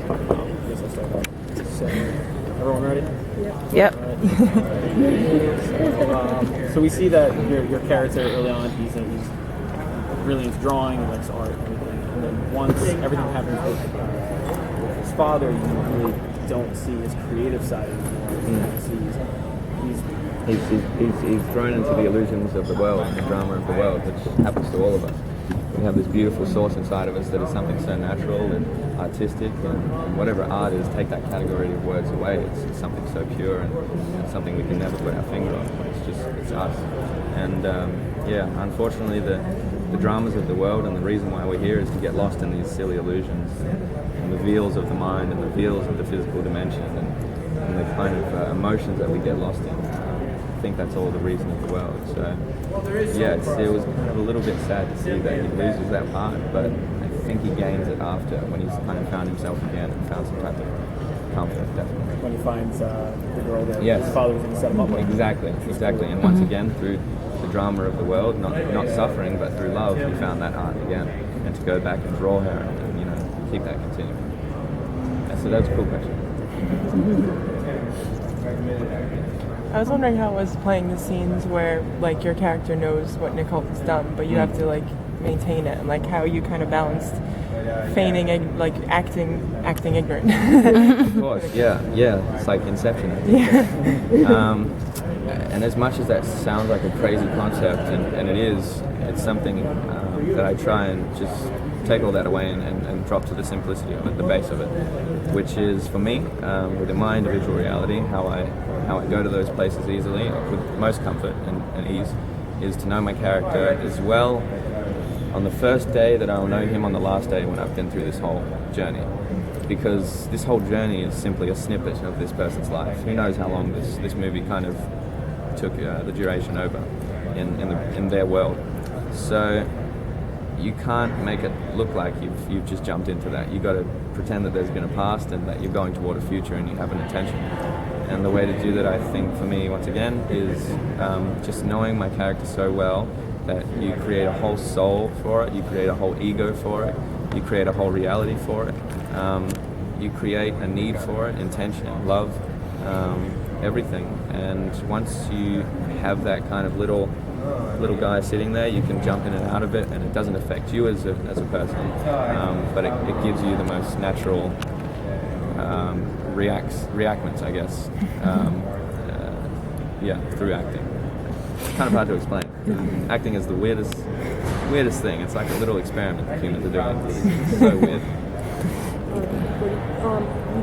I guess I'll start off. So, everyone ready? Yep. So we see that your character early on, he's really into drawing, he likes art and everything. And then once everything happens with his father, you really don't see his creative side anymore. He's thrown into the illusions of the world and the drama of the world, which happens to all of us. We have this beautiful source inside of us that is something so natural and artistic, and whatever art is, take that category of words away. It's something so pure and something we can never put our finger on. It's us. And unfortunately, the dramas of the world and the reason why we're here is to get lost in these silly illusions and the veils of the mind and the veils of the physical dimension and the kind of emotions that we get lost in. I think that's all the reason of the world. So yeah, it was a little bit sad to see that he loses that part, but I think he gains it after, when he's kind of found himself again and found some type of comfort, definitely. When he finds the girl that yes. his father was going to set him up with. Exactly. And once again, through the drama of the world, not suffering, but through love, he found that art again, and to go back and draw her and keep that continuing. So that's a cool question. I was wondering how it was playing the scenes where like your character knows what Nicole's done, but you have to like maintain it, and like how you kind of balanced feigning and like acting ignorant. Of course, yeah. It's like Inception. I think. And as much as that sounds like a crazy concept, and it is, it's something that I try and just take all that away and drop to the simplicity of it, the base of it, which is for me, within my individual reality, how I go to those places easily, with most comfort and ease, is to know my character as well on the first day that I'll know him on the last day when I've been through this whole journey. Because this whole journey is simply a snippet of this person's life. Who knows how long this movie kind of took the duration over in their world. So you can't make it look like you've just jumped into that. You got to pretend that there's been a past and that you're going toward a future and you have an intention. And the way to do that, I think, for me, once again, is just knowing my character so well that you create a whole soul for it, you create a whole ego for it, you create a whole reality for it, you create a need for it, intention, love, everything. And once you have that kind of little guy sitting there, you can jump in and out of it, and it doesn't affect you as a person, but it gives you the most natural reactments, I guess, through acting. It's kind of hard to explain. Acting is the weirdest thing. It's like a little experiment that humans are doing. It's so weird.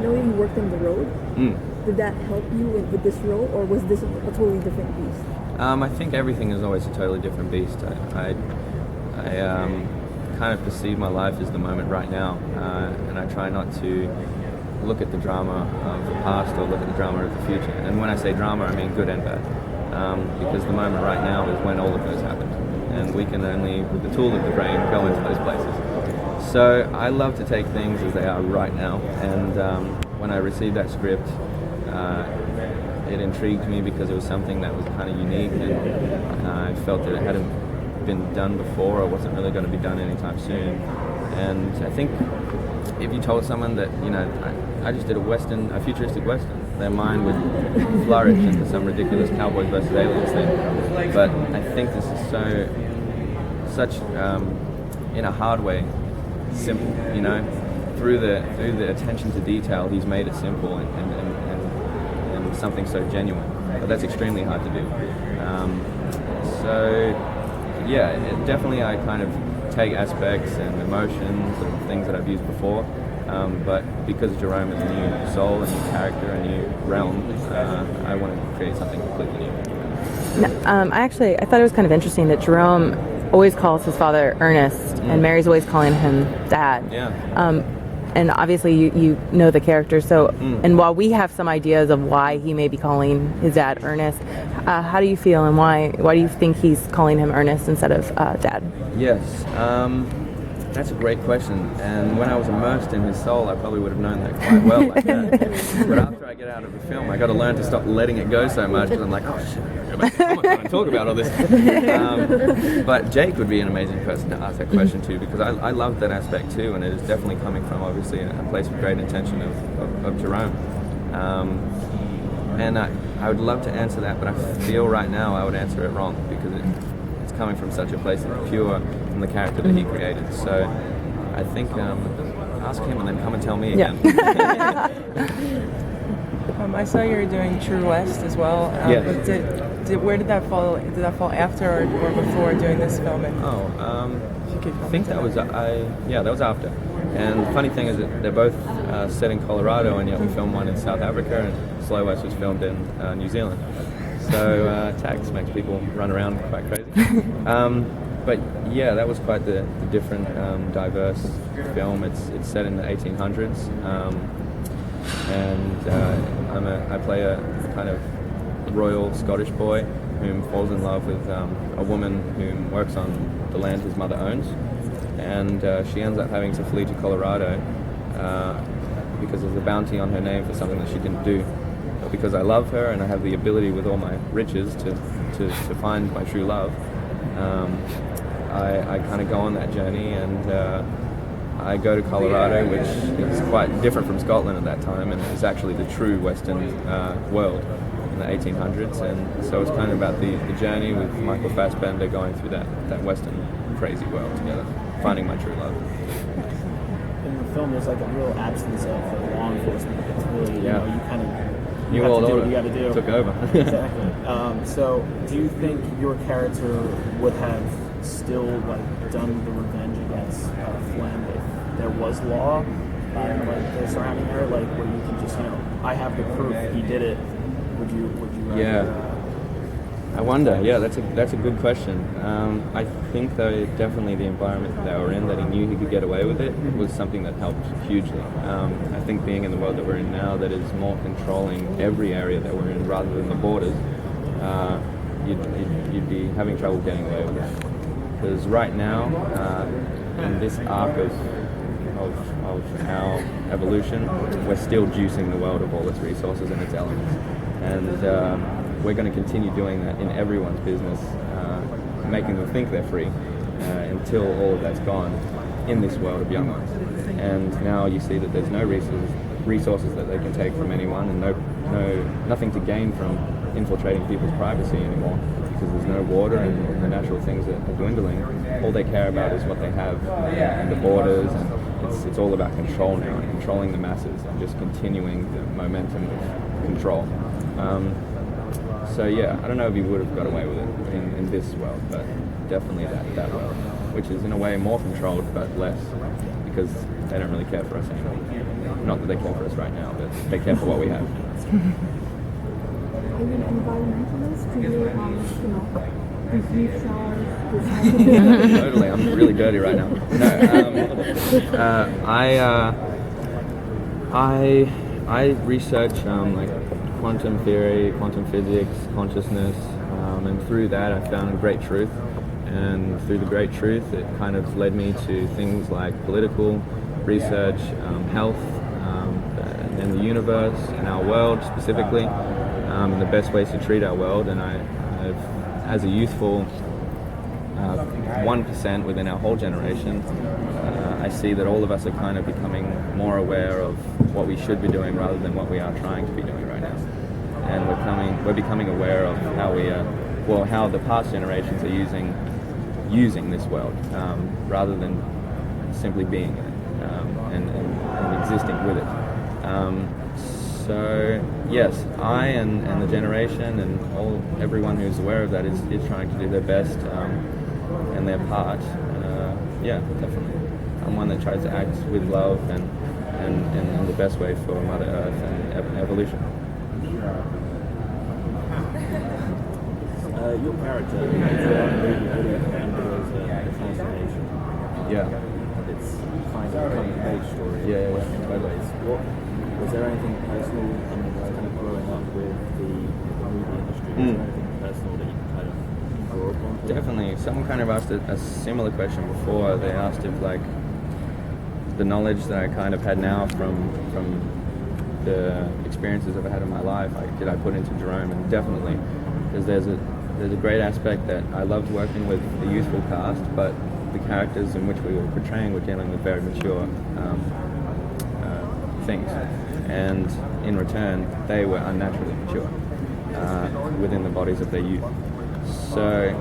You worked on the road. Did that help you with this role, or was this a totally different beast? I think everything is always a totally different beast. I kind of perceive my life as the moment right now, and I try not to look at the drama of the past or look at the drama of the future. And when I say drama, I mean good and bad, because the moment right now is when all of those happen, and we can only, with the tool of the brain, go into those places. So I love to take things as they are right now, and when I received that script, it intrigued me because it was something that was kind of unique, and I felt that it hadn't been done before or wasn't really going to be done anytime soon. And I think if you told someone that, I just did a futuristic western, their mind would flourish into some ridiculous cowboys versus aliens thing. But I think this is such in a hard way, simple, through the attention to detail, he's made it simple and something so genuine. But that's extremely hard to do. Definitely I kind of take aspects and emotions and things that I've used before, but because Jerome is a new soul, a new character, a new realm, I want to create something completely new. I thought it was kind of interesting that Jerome always calls his father Ernest, and Mary's always calling him Dad. Yeah. And obviously you know the character, so and while we have some ideas of why he may be calling his dad Ernest, how do you feel, and why do you think he's calling him Ernest instead of Dad? Yes. That's a great question. And when I was immersed in his soul, I probably would have known that quite well. Like that. But after I get out of the film, I got to learn to stop letting it go so much because I'm like, oh shit, I'm going to talk about all this. But Jake would be an amazing person to ask that question to, because I love that aspect too, and it is definitely coming from obviously a place of great intention of Jerome. And I would love to answer that, but I feel right now I would answer it wrong because it's coming from such a place of pure from the character that he created. So I think ask him and then come and tell me again. I saw you were doing True West as well. Where did that fall? Did that fall after or before doing this filming? I think that was that was after. And the funny thing is that they're both set in Colorado, and yet we filmed one in South Africa, and Slow West was filmed in New Zealand. So tax makes people run around quite crazy. But yeah, that was quite the different, diverse film. It's set in the 1800s, and I play a kind of royal Scottish boy who falls in love with a woman who works on the land his mother owns, and she ends up having to flee to Colorado because there's a bounty on her name for something that she didn't do. But because I love her and I have the ability with all my riches to find my true love, I kind of go on that journey, and I go to Colorado, which is quite different from Scotland at that time, and it's actually the true Western world in the 1800s. And so it's kind of about the journey with Michael Fassbender going through that Western crazy world together, finding my true love. In the film, there's like a real absence of law enforcement. It's really, you know, you kind of New World Order you got to do. took over. Exactly. So, do you think your character would have still like done the revenge against Flynn if there was law and like the surrounding area, like where you can just, I have the proof he did it? Would you? Rather, I wonder. Yeah, that's a good question. I think though definitely the environment that we're in, that he knew he could get away with it, was something that helped hugely. I think being in the world that we're in now, that is more controlling every area that we're in rather than the borders, you'd be having trouble getting away with it. Because right now, in this arc of our evolution, we're still juicing the world of all its resources and its elements, and we're going to continue doing that in everyone's business, making them think they're free until all of that's gone in this world of young ones. And now you see that there's no resources that they can take from anyone, and nothing to gain from infiltrating people's privacy anymore, because there's no water and the natural things that are dwindling. All they care about is what they have and the borders, and it's all about control now, and controlling the masses and just continuing the momentum of control. So yeah, I don't know if he would have got away with it in this world, but definitely that world, which is in a way more controlled but less, because they don't really care for us anymore. Not that they care for us right now, but they care for what we have. Are you an environmentalist? Do you, refuse showers? Totally, I'm really dirty right now. No, I research like quantum theory, quantum physics, consciousness, and through that I found great truth. And through the great truth, it kind of led me to things like political research, health, and the universe and our world specifically, and the best ways to treat our world. And I've, as a youthful 1% within our whole generation, I see that all of us are kind of becoming more aware of what we should be doing rather than what we are trying to be doing right now. And we're becoming aware of how the past generations are using this world rather than simply being in it and existing with it. So yes, I and the generation and everyone who's aware of that is trying to do their best and their part. Yeah, definitely. I'm one that tries to act with love and in the best way for Mother Earth and evolution. Your character really undergoes a transformation. Yeah. It's kind of a coming-of-age story. Yeah. Was there anything personal, kind of growing up with the movie industry? Was there anything personal that you kind of grew up on? Definitely. Someone kind of asked a similar question before. They asked if the knowledge that I kind of had now from the experiences I've had in my life, did I put into Jerome, and definitely, because there's a great aspect that I loved working with the youthful cast, but the characters in which we were portraying were dealing with very mature things, and in return they were unnaturally mature within the bodies of their youth. So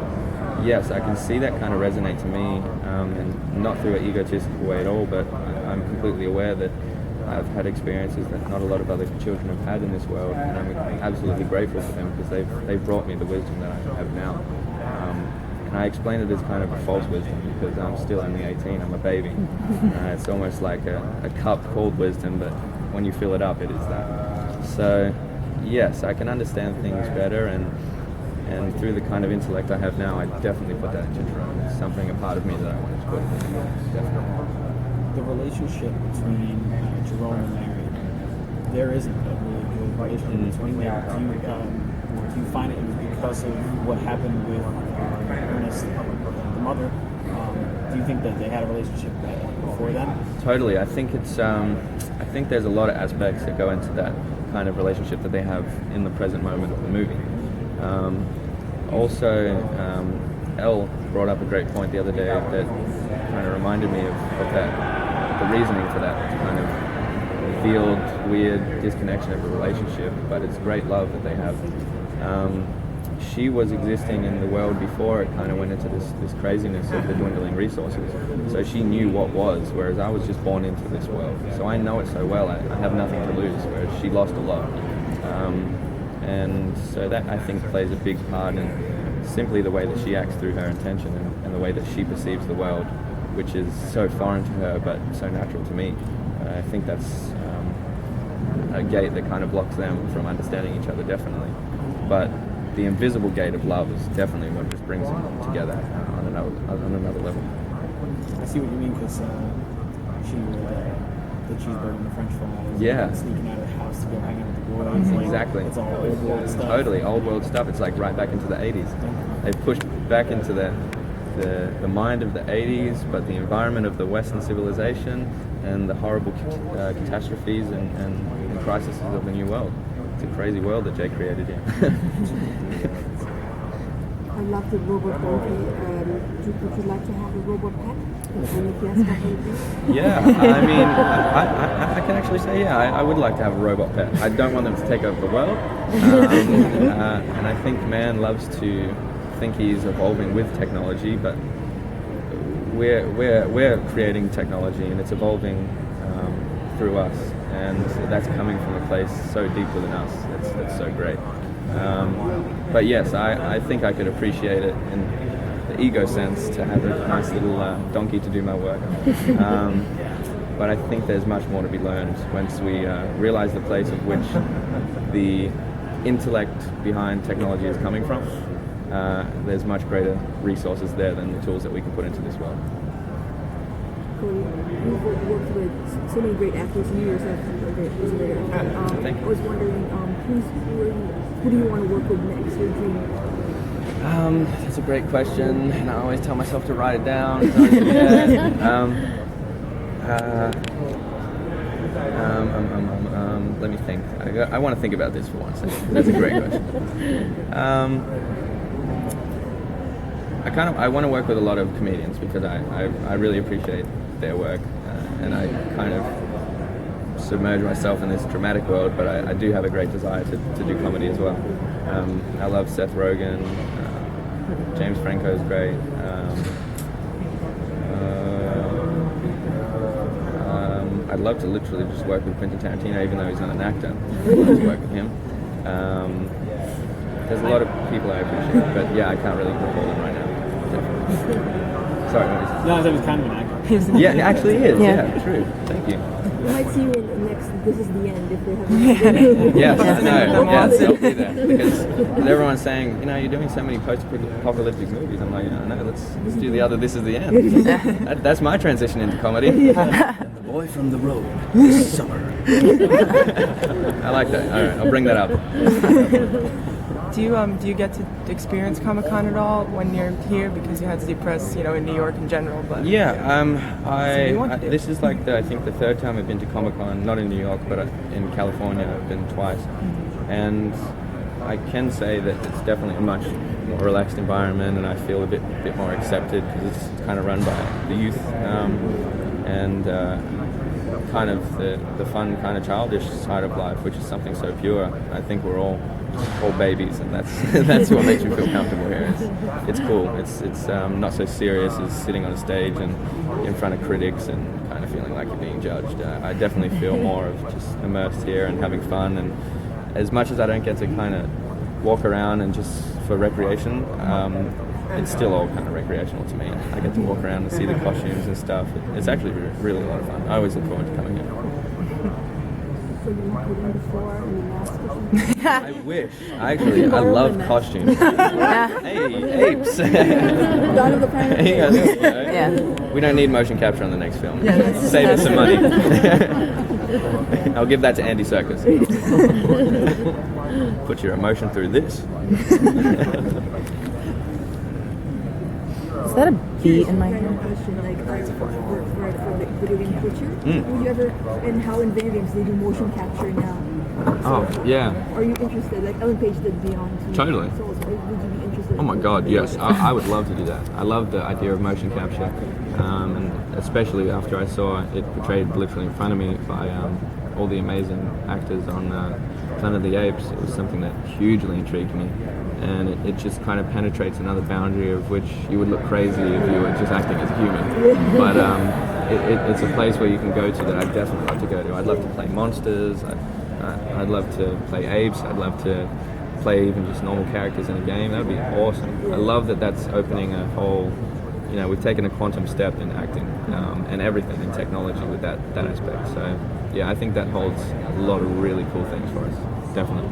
yes, I can see that kind of resonate to me, and not through an egotistical way at all, but I'm completely aware that I've had experiences that not a lot of other children have had in this world, and I'm absolutely grateful for them because they've brought me the wisdom that I have now. And I explain it as kind of a false wisdom because I'm still only 18, I'm a baby. It's almost like a cup called wisdom, but when you fill it up, it is that. So yes, I can understand things better, and through the kind of intellect I have now, I definitely put that into Jerome. It's something, a part of me that I wanted to put in, definitely. The relationship between Jerome and Mary, there isn't a really good relationship between them. Do you find it was because of what happened with Ernest, the mother? Do you think that they had a relationship before then? Totally. I think it's. I think there's a lot of aspects that go into that kind of relationship that they have in the present moment of the movie. Also, Elle brought up a great point the other day that kind of reminded me of that, the reasoning for that kind of revealed, weird disconnection of a relationship, but it's great love that they have. She was existing in the world before it kind of went into this craziness of the dwindling resources. So she knew what was, whereas I was just born into this world. So I know it so well, I have nothing to lose, whereas she lost a lot. And so that, I think, plays a big part in simply the way that she acts through her intention and the way that she perceives the world, which is so foreign to her but so natural to me. I think that's a gate that kind of blocks them from understanding each other, definitely. But the invisible gate of love is definitely what just brings them together on another level. I see what you mean, because she would the cheeseburger and the French fries. Yeah. Sneaking out of the house to go hang out with the boys. Like, Exactly. It's all old world stuff. Totally old world stuff. It's like right back into the 80s. They've pushed back into the mind of the 80s, but the environment of the Western civilization and the horrible catastrophes and crises of the new world. It's a crazy world that Jay created here. I love the robot donkey. Would you like to have a robot pet? And if yes, what would it be? Yeah, I mean, I can actually say, yeah, I would like to have a robot pet. I don't want them to take over the world. And I think man loves to think he's evolving with technology, but we're creating technology and it's evolving through us. And that's coming from a place so deep within us. That's so great. But yes, I think I could appreciate it in the ego sense to have a nice little donkey to do my work. But I think there's much more to be learned once we realize the place of which the intellect behind technology is coming from. There's much greater resources there than the tools that we can put into this world. You've worked with so many great actors. You yourself are a great actor. Thank you. I was wondering, who do you want to work with next? Your dream? That's a great question, and I always tell myself to write it down. Let me think. I want to think about this for one second. That's a great question. I want to work with a lot of comedians because I really appreciate their work, and I kind of submerge myself in this dramatic world, but I do have a great desire to do comedy as well. I love Seth Rogen, James Franco's great. I'd love to literally just work with Quentin Tarantino, even though he's not an actor. I'd love to work with him. There's a lot of people I appreciate, but yeah, I can't really recall them right now. Definitely. Sorry, what was it? No, I thought he was kind of an actor. Yeah, it actually is. Yeah, true. Thank you. We might see you in the next This Is the End if they have Yes, no, yes, I'll be there. Because everyone's saying, you're doing so many post-apocalyptic movies. I'm like, no, let's do the other This Is the End. That's my transition into comedy. And the boy from the road this summer. I like that. All right, I'll bring that up. Do you get to experience Comic-Con at all when you're here, because you had to do press, in New York in general? But This is like I think the third time I've been to Comic-Con, not in New York, but in California. I've been twice, and I can say that it's definitely a much more relaxed environment, and I feel a bit more accepted because it's kind of run by the youth, and kind of the fun, kind of childish side of life, which is something so pure. I think we're all babies, and that's what makes you feel comfortable here. It's cool. It's not so serious as sitting on a stage and in front of critics and kind of feeling like you're being judged. I definitely feel more of just immersed here and having fun. And as much as I don't get to kind of walk around and just for recreation, it's still all kind of recreational to me. I get to walk around and see the costumes and stuff. It's actually really a lot of fun. I always look forward to coming here. So you put in the floor and the mask. I wish. I love costumes. Hey, apes. Dawn of the Planet. Yeah. We don't need motion capture on the next film. Save us some money. I'll give that to Andy Serkis. Put your emotion through this. Is that a bee in my hair? Random question, like for the video game Twitcher, would you ever, and how in video games they do motion capture now? Oh, yeah. Are you interested? Like Ellen Page did Beyond. Totally. Souls. Would you be interested? Oh my God, yes. I would love to do that. I love the idea of motion capture, and especially after I saw it portrayed literally in front of me by all the amazing actors on Planet of the Apes. It was something that hugely intrigued me, and it just kind of penetrates another boundary of which you would look crazy if you were just acting as a human. But it's a place where you can go to that I'd definitely love to go to. I'd love to play monsters. I'd love to play apes. I'd love to play even just normal characters in a game. That would be awesome. I love that that's opening a whole, we've taken a quantum step in acting and everything in technology with that aspect. So yeah, I think that holds a lot of really cool things for us, definitely.